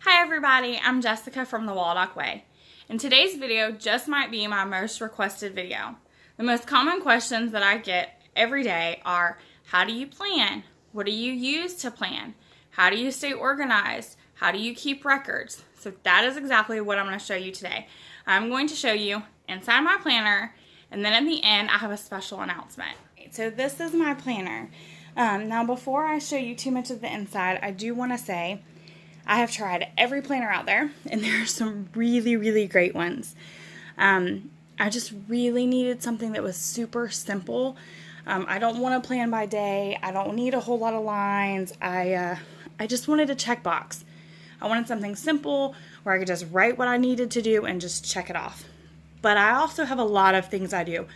Hi everybody, I'm Jessica from the Waldock Way. And today's video just might be my most requested video. The most common questions that I get every day are, how do you plan? What do you use to plan? How do you stay organized? How do you keep records? So that is exactly what I'm going to show you today. I'm going to show you inside my planner, and then at the end I have a special announcement. So this is my planner. Now before I show you too much of the inside, I do want to say I have tried every planner out there, and there are some really, really great ones. I just really needed something that was super simple. I don't want to plan by day. I don't need a whole lot of lines. I just wanted a checkbox. I wanted something simple where I could just write what I needed to do and just check it off. But I also have a lot of things I do.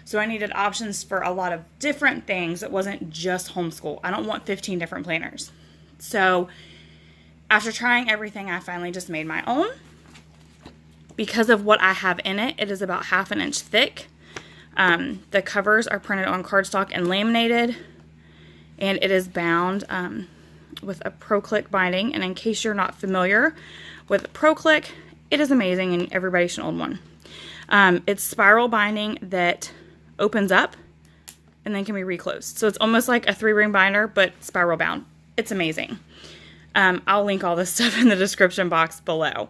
So I needed options for a lot of different things. It wasn't just homeschool. I don't want 15 different planners. So after trying everything, I finally just made my own. Because of what I have in it, it is about 1/2 inch thick. The covers are printed on cardstock and laminated, and it is bound with a Proclick binding. And in case you're not familiar with Proclick, it is amazing and everybody should own one. It's spiral binding that opens up and then can be reclosed. So it's almost like a 3-ring binder, but spiral bound. It's amazing. I'll link all this stuff in the description box below.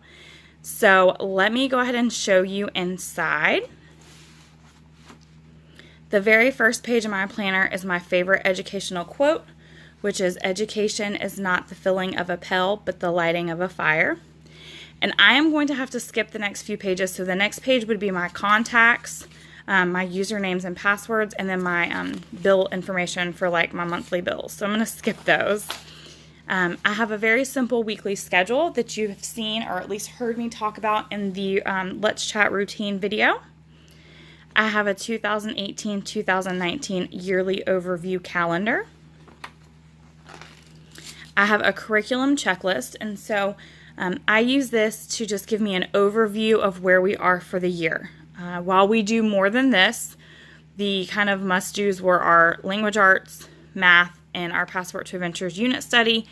So let me go ahead and show you inside. The very first page of my planner is my favorite educational quote, which is, "Education is not the filling of a pail, but the lighting of a fire." And I am going to have to skip the next few pages. So the next page would be my contacts, my usernames and passwords, and then my bill information for like my monthly bills. So I'm going to skip those. I have a very simple weekly schedule that you have seen or at least heard me talk about in the Let's Chat routine video. I have a 2018-2019 yearly overview calendar. I have a curriculum checklist, and so I use this to just give me an overview of where we are for the year. While we do more than this, the kind of must-dos were our language arts, math, and our Passport to Adventures unit study.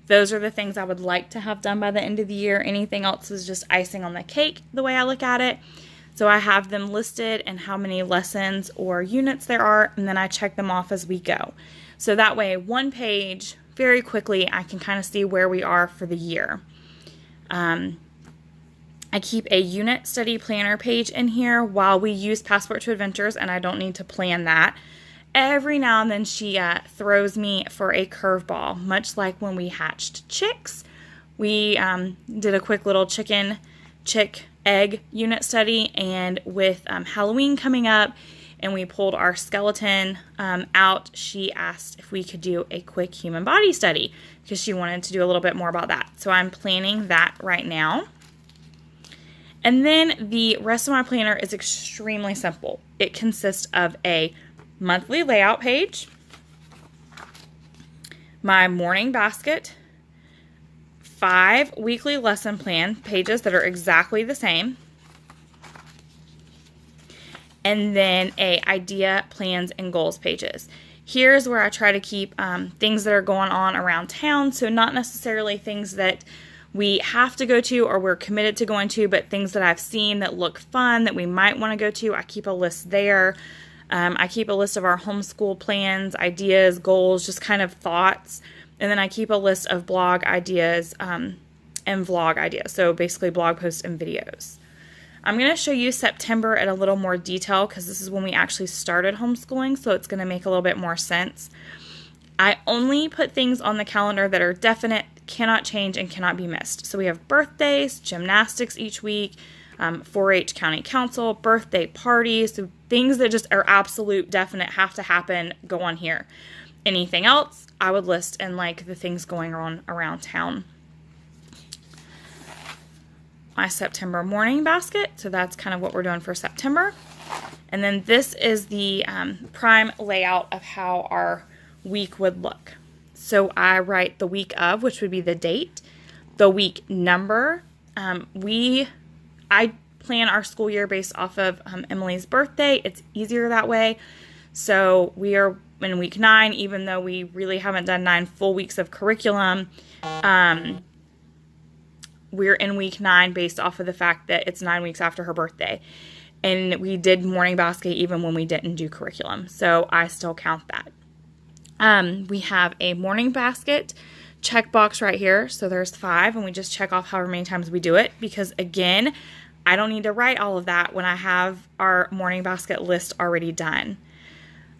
Those are the things I would like to have done by the end of the year. Anything else is just icing on the cake, the way I look at it. So I have them listed and how many lessons or units there are, and then I check them off as we go. So that way, one page, very quickly, I can kind of see where we are for the year. I keep a unit study planner page in here while we use Passport to Adventures, and I don't need to plan that. Every now and then she throws me for a curveball, much like when we hatched chicks. We did a quick little chick egg unit study, and with Halloween coming up and we pulled our skeleton out, she asked if we could do a quick human body study because she wanted to do a little bit more about that. So I'm planning that right now. And then the rest of my planner is extremely simple. It consists of a monthly layout page, my morning basket, 5 weekly lesson plan pages that are exactly the same, and then a idea, plans, and goals pages. Here's where I try to keep things that are going on around town, so not necessarily things that we have to go to or we're committed to going to, but things that I've seen that look fun that we might want to go to. I keep a list there. I keep a list of our homeschool plans, ideas, goals, just kind of thoughts. And then I keep a list of blog ideas and vlog ideas. So basically blog posts and videos. I'm going to show you September in a little more detail because this is when we actually started homeschooling. So it's going to make a little bit more sense. I only put things on the calendar that are definite, cannot change, and cannot be missed. So we have birthdays, gymnastics each week, 4-H county council, birthday parties, so things that just are absolute, definite, have to happen, go on here. Anything else, I would list in like the things going on around town. My September morning basket, so that's kind of what we're doing for September. And then this is the prime layout of how our week would look. So I write the week of, which would be the date, the week number. I plan our school year based off of Emily's birthday. It's easier that way. So we are in week 9, even though we really haven't done 9 full weeks of curriculum. we're in week 9 based off of the fact that it's 9 weeks after her birthday. And we did morning basket even when we didn't do curriculum. So I still count that. We have a morning basket checkbox right here. So there's 5, and we just check off however many times we do it, because again, I don't need to write all of that when I have our morning basket list already done.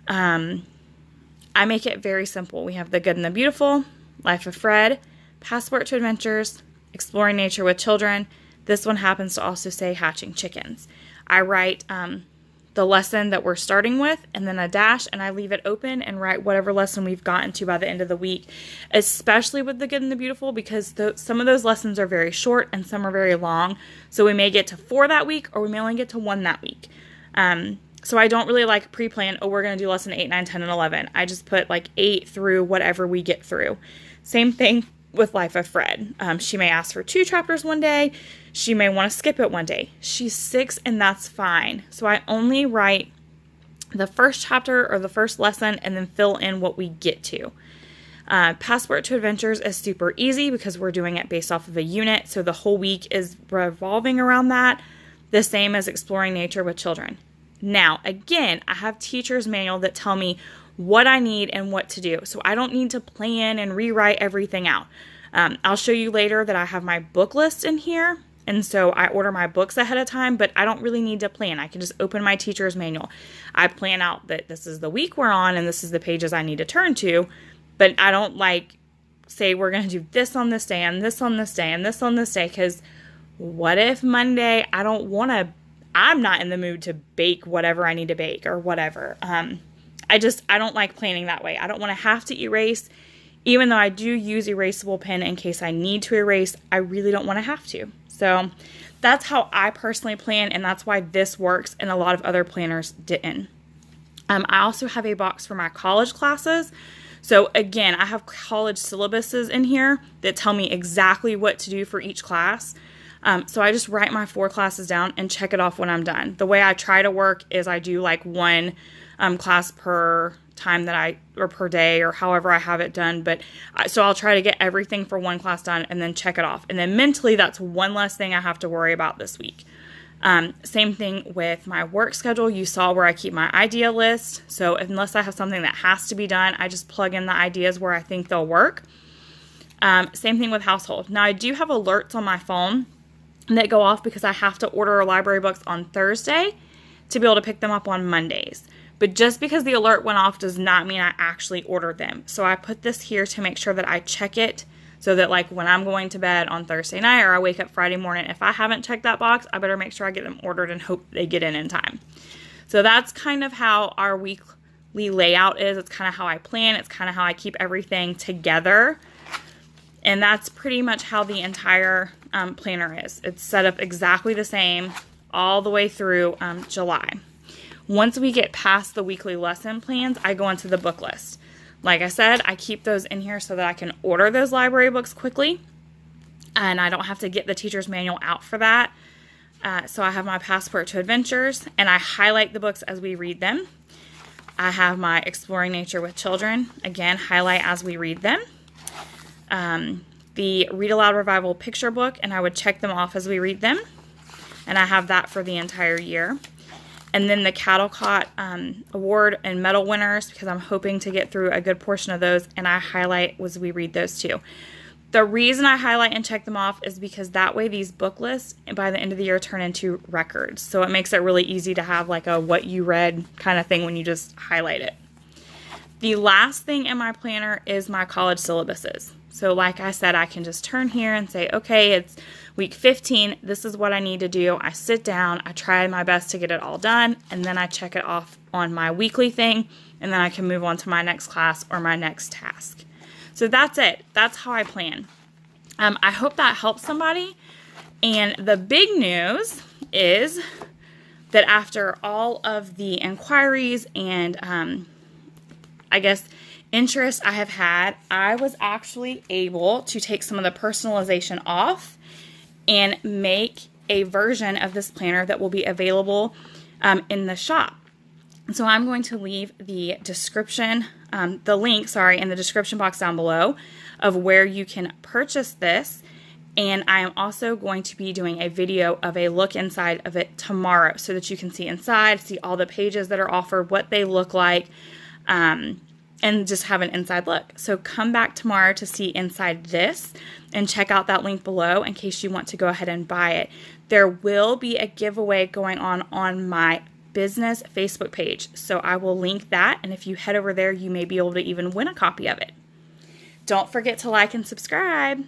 I make it very simple. We have The Good and the Beautiful, Life of Fred, Passport to Adventures, Exploring Nature with Children. This one happens to also say Hatching Chickens. I write the lesson that we're starting with and then a dash, and I leave it open and write whatever lesson we've gotten to by the end of the week, especially with The Good and the Beautiful, because some of those lessons are very short and some are very long. So we may get to 4 that week, or we may only get to 1 that week. So I don't really like pre-plan, oh, we're going to do lesson 8, 9, 10, and 11. I just put like 8 through whatever we get through. Same thing with Life of Fred. She may ask for 2 chapters one day. She may want to skip it one day. She's 6, and that's fine. So I only write the first chapter or the first lesson and then fill in what we get to. Passport to Adventures is super easy because we're doing it based off of a unit. So the whole week is revolving around that. The same as Exploring Nature with Children. Now, again, I have teacher's manual that tell me what I need and what to do. So I don't need to plan and rewrite everything out. I'll show you later that I have my book list in here. And so I order my books ahead of time, but I don't really need to plan. I can just open my teacher's manual. I plan out that this is the week we're on and this is the pages I need to turn to, but I don't like say we're going to do this on this day and this on this day and this on this day, because what if Monday I'm not in the mood to bake whatever I need to bake or whatever. I don't like planning that way. I don't want to have to erase. Even though I do use erasable pen in case I need to erase, I really don't want to have to. So that's how I personally plan, and that's why this works and a lot of other planners didn't. I also have a box for my college classes. So again, I have college syllabuses in here that tell me exactly what to do for each class. So I just write my 4 classes down and check it off when I'm done. The way I try to work is I do like 1 class per time or per day, or however I have it done. So I'll try to get everything for 1 class done and then check it off. And then mentally, that's one less thing I have to worry about this week. Same thing with my work schedule. You saw where I keep my idea list. So unless I have something that has to be done, I just plug in the ideas where I think they'll work. Same thing with household. Now I do have alerts on my phone that go off because I have to order library books on Thursday to be able to pick them up on Mondays. But just because the alert went off does not mean I actually ordered them. So I put this here to make sure that I check it so that like when I'm going to bed on Thursday night or I wake up Friday morning, if I haven't checked that box, I better make sure I get them ordered and hope they get in time. So that's kind of how our weekly layout is. It's kind of how I plan. It's kind of how I keep everything together. And that's pretty much how the entire planner is. It's set up exactly the same all the way through July. Once we get past the weekly lesson plans, I go into the book list. Like I said, I keep those in here so that I can order those library books quickly, and I don't have to get the teacher's manual out for that. So I have my Passport to Adventures, and I highlight the books as we read them. I have my Exploring Nature with Children, again, highlight as we read them. The Read Aloud Revival picture book, and I would check them off as we read them. And I have that for the entire year. And then the Caldecott Award and medal winners, because I'm hoping to get through a good portion of those, and I highlight as we read those too. The reason I highlight and check them off is because that way these book lists by the end of the year turn into records. So it makes it really easy to have like a what you read kind of thing when you just highlight it. The last thing in my planner is my college syllabuses. So like I said, I can just turn here and say, okay, it's week 15. This is what I need to do. I sit down, I try my best to get it all done, and then I check it off on my weekly thing, and then I can move on to my next class or my next task. So that's it. That's how I plan. I hope that helps somebody. And the big news is that after all of the inquiries and I guess interest I have had, I was actually able to take some of the personalization off and make a version of this planner that will be available in the shop. So I'm going to leave the description, the link, in the description box down below of where you can purchase this. And I am also going to be doing a video of a look inside of it tomorrow so that you can see inside, see all the pages that are offered, what they look like, and just have an inside look. So come back tomorrow to see inside this and check out that link below in case you want to go ahead and buy it. There will be a giveaway going on my business Facebook page. So I will link that, and if you head over there, you may be able to even win a copy of it. Don't forget to like and subscribe.